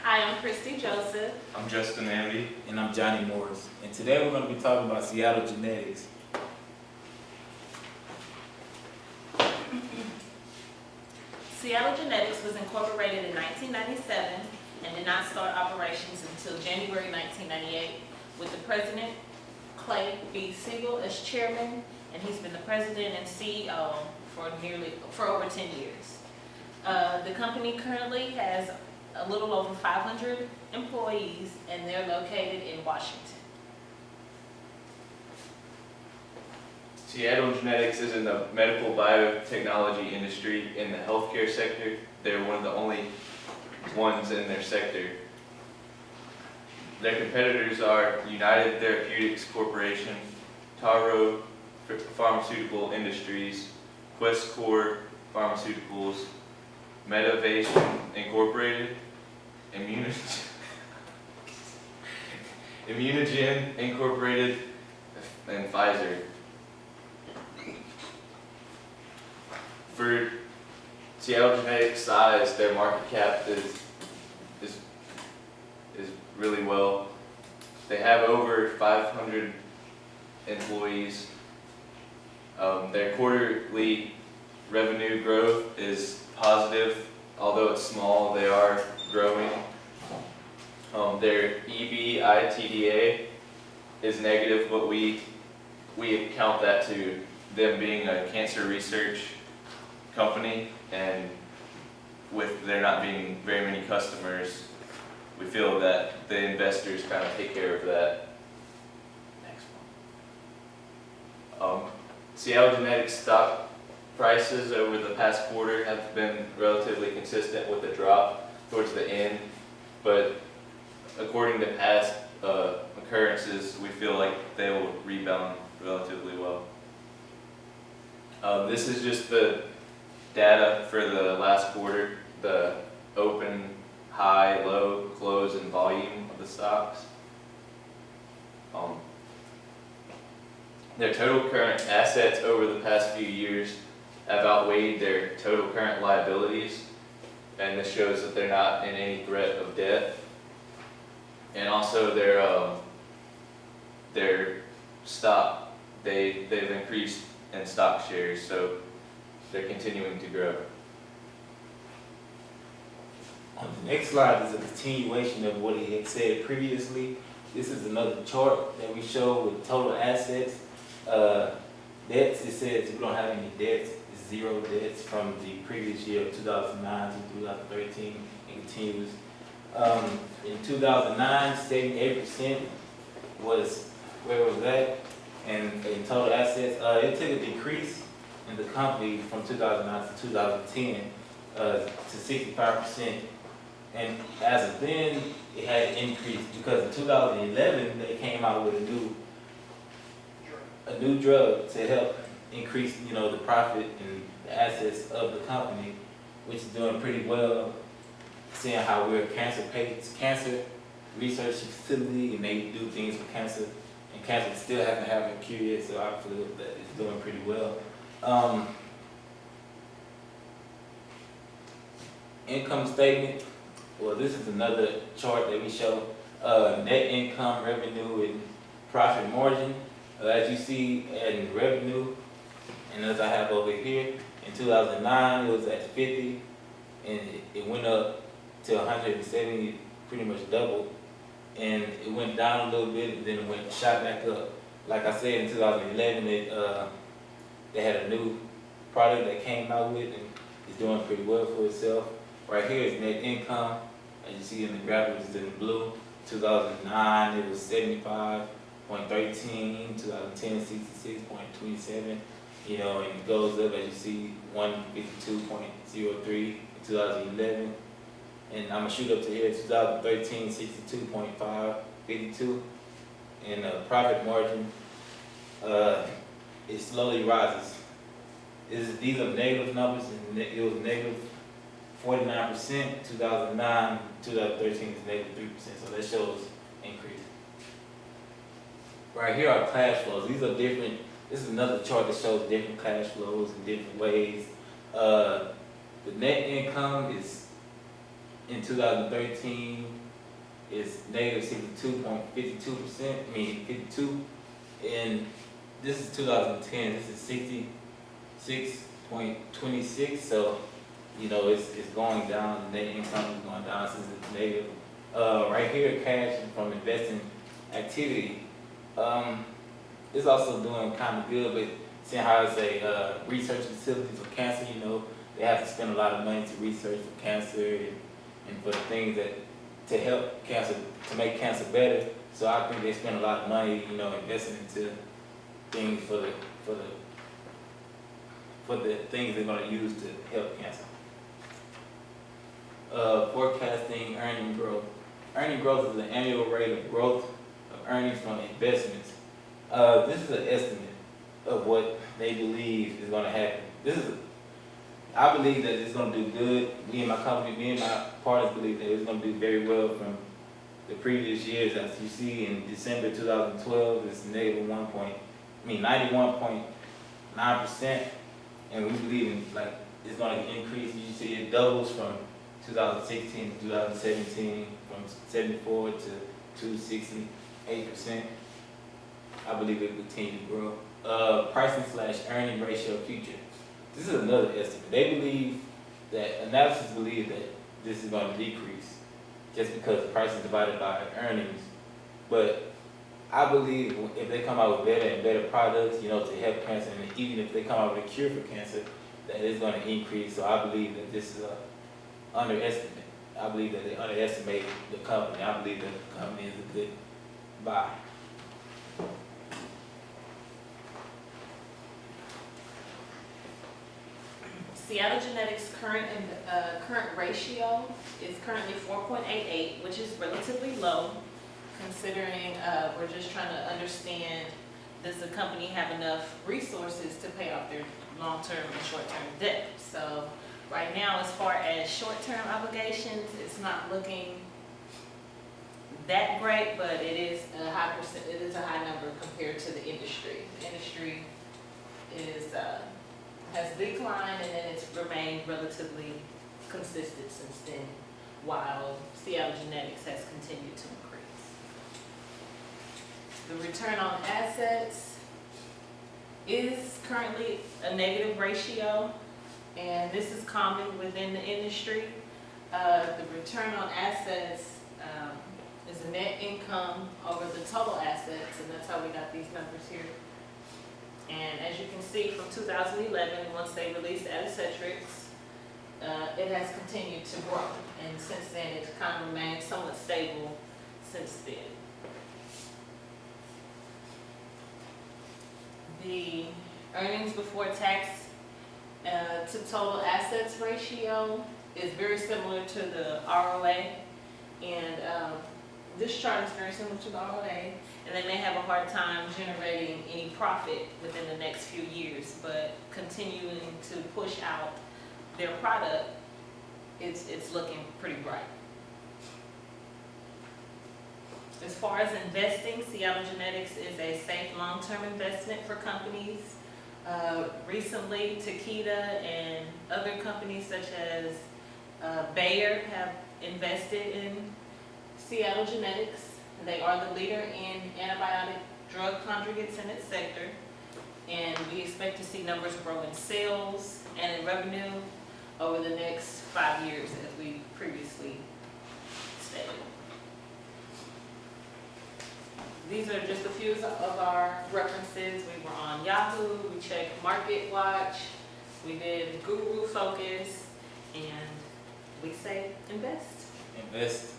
Hi, I'm Christy Joseph. I'm Justin Amity. And I'm Johnny Morris. And today we're going to be talking about Seattle genetics. Seattle Genetics was incorporated in 1997 and did not start operations until January 1998 with the president, Clay B. Siegel, as chairman, and he's been the president and CEO for over 10 years. The company currently has a little over 500 employees, and they're located in Washington. Seattle Genetics is in the medical biotechnology industry in the healthcare sector. They're one of the only ones in their sector. Their competitors are United Therapeutics Corporation, Taro Pharmaceutical Industries, Questcor Pharmaceuticals, Medivation Incorporated, Immunogen Incorporated, and Pfizer. For Seattle Genetics size, their market cap is really well. They have over 500 employees. Their quarterly revenue growth is positive, although it's small. They are growing. Their EBITDA is negative, but we account that to them being a cancer research company, and with there not being very many customers, we feel that the investors kind of take care of that. Next one. Seattle Genetics stock prices over the past quarter have been relatively consistent with a drop towards the end, but according to past occurrences, we feel like they will rebound relatively well. This is just the data for the last quarter, the open, high, low, close, and volume of the stocks. Their total current assets over the past few years have outweighed their total current liabilities, and this shows that they're not in any threat of debt. And also their stock, they've increased in stock shares, so they're continuing to grow. On the next slide is a continuation of what he had said previously. This is another chart that we show with total assets. Debts, it says we don't have any debts. It's zero debts from the previous year of 2009 to 2013 and continues. In 2009, 78% was where it was at, and in total assets, it took a decrease in the company from 2009 to 2010 to 65%. And as of then, it had increased because in 2011 they came out with a new drug to help increase, the profit and the assets of the company, which is doing pretty well. Seeing how we're a cancer research facility, and they do things for cancer, and cancer still hasn't have a cure yet, so I feel that it's doing pretty well. Income statement. Well, this is another chart that we show net income, revenue, and profit margin. As you see in revenue, and as I have over here, in 2009 it was at 50, and it went up to 170, pretty much doubled, and it went down a little bit, and then it shot back up. Like I said, in 2011, they had a new product that came out with, and it's doing pretty well for itself. Right here is net income. As you see in the graphic, it's in the blue. 2009, it was 75.13, 2010, 66.27, and it goes up, as you see, 152.03 in 2011. And I'm gonna shoot up to here, 2013, 62.552. And profit margin, it slowly rises. These are negative numbers, and it was negative 49%, 2009, 2013 is negative 3%, so that shows increase. Right here are cash flows. These are different. This is another chart that shows different cash flows in different ways. The net income is in 2013 is negative 62.52%, I mean 52. And this is 2010, this is 66.26, so, you know, it's going down, the net income is going down since it's negative. Right here, cash from investing activity, it's also doing kind of good, but seeing how it's a research facility for cancer, you know, they have to spend a lot of money to research for cancer and for the things that, to help cancer, to make cancer better. So I think they spend a lot of money, you know, investing into things for the things they're gonna use to help cancer. Forecasting earning growth. Earning growth is the annual rate of growth of earnings from investments. This is an estimate of what they believe is gonna happen. I believe that it's gonna do good. Me and my company, me and my partners believe that it's gonna do very well from the previous years. As you see in December 2012, it's negative 91.9%, and we believe in it's gonna increase. You see it doubles from 2016 to 2017, from 74 to 268%. I believe it will continue to grow. Pricing / earning ratio future. This is another estimate. They believe that, analysis believe that this is going to decrease just because price is divided by earnings. But I believe if they come out with better and better products, you know, to help cancer, and even if they come out with a cure for cancer, that it's going to increase. So I believe that this is an underestimate. I believe that they underestimate the company. I believe that the company is a good buy. Seattle Genetics' current ratio is currently 4.88, which is relatively low, considering we're just trying to understand, does the company have enough resources to pay off their long-term and short-term debt? So right now, as far as short-term obligations, it's not looking that great, but it is a high percent. It is a high number compared to the industry. The industry has declined, and then it's remained relatively consistent since then, while Seattle Genetics has continued to increase. The return on assets is currently a negative ratio, and this is common within the industry. The return on assets is a net income over the total assets, and that's how we got these numbers here. And as you can see from 2011, once they released Adacetrix, it has continued to grow. And since then, it's kind of remained somewhat stable since then. The earnings before tax to total assets ratio is very similar to the ROA. And this chart is very similar to the ROA. And they may have a hard time generating any profit within the next few years, but continuing to push out their product, it's looking pretty bright. As far as investing, Seattle Genetics is a safe long-term investment for companies. Recently, Takeda and other companies such as Bayer have invested in Seattle Genetics. They are the leader in antibiotic drug conjugates in its sector, and we expect to see numbers grow in sales and in revenue over the next 5 years, as we previously stated. These are just a few of our references. We were on Yahoo, we checked Market Watch, we did Guru Focus, and we say invest. Invest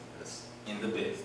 in the best.